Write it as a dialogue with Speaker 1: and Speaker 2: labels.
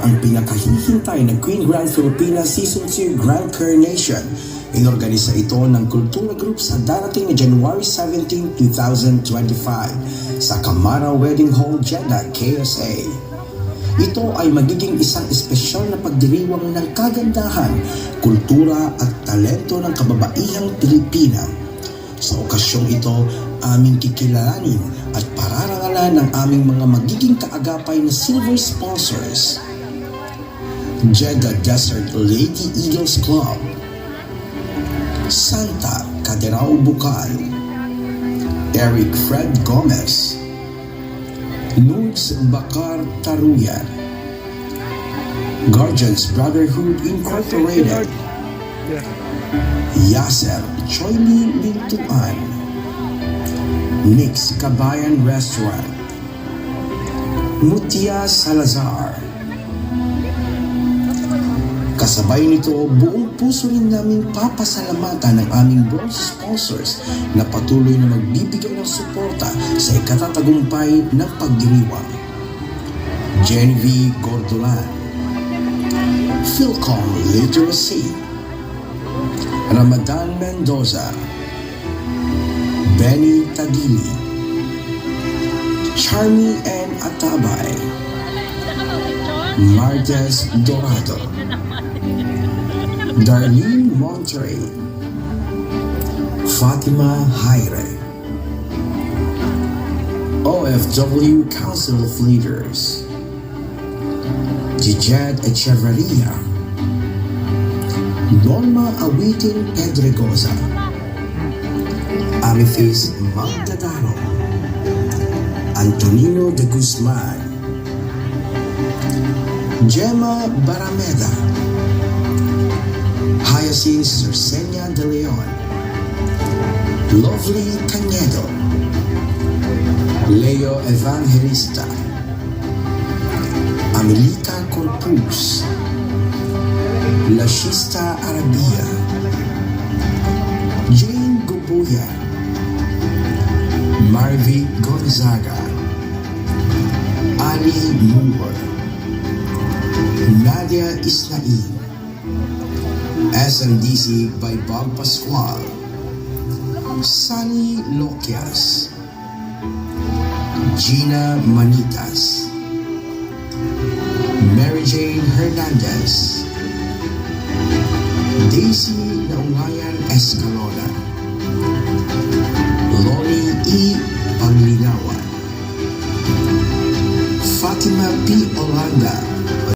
Speaker 1: ang pinakahihintay na Queen Grand Filipinas Season 2 Grand Coronation. Inorganisa ito ng Kultura Group sa darating na January 17, 2025 sa Camara Wedding Hall, Jeddah, KSA. Ito ay magiging isang espesyal na pagdiriwang ng kagandahan, kultura at talento ng kababaihang Pilipina. Sa okasyong ito, aming kikilalanin at pararangalan ng aming mga magiging kaagapay na silver sponsors. Jeddah Desert Lady Eagles Club, Santa Caderao Bukal, Eric Fred Gomez, Lourdes Bakar Taruyan, Guardians Brotherhood Incorporated, Yasser Choyli Lintuan, Mix Kabayan Restaurant, Mutia Salazar. Kasabay nito, buong puso rin namin papasalamatan ng aming bronze sponsors na patuloy na magbibigay ng suporta sa ikatatagumpay ng pagdiriwang. Genevieve Gordolan, Philcom Literacy, Ramadan Mendoza, Benny Tadili, Charmy N. Atabay, Martes Dorado, Darlene Monterey, Fatima Haire, OFW Council of Leaders, Jijad Echeverria, Norma Awitin Pedregoza, Amethyst Magdadaro, Antonino de Guzman, Gemma Barameda, Hyacinth Cercenia de Leon, Lovely Cañedo, Leo Evangelista, Amelita Corpus, Lashista Arabia, Jane Gubuya, Marvi Gonzaga, Ali Moore, Nadia Isnain, SMDC by Bob Pascual, Sunny Loquias, Gina Manitas, Mary Jane Hernandez, Daisy Naungayan Escalona, Loni E. Panglinawan, Fatima P. Olanda,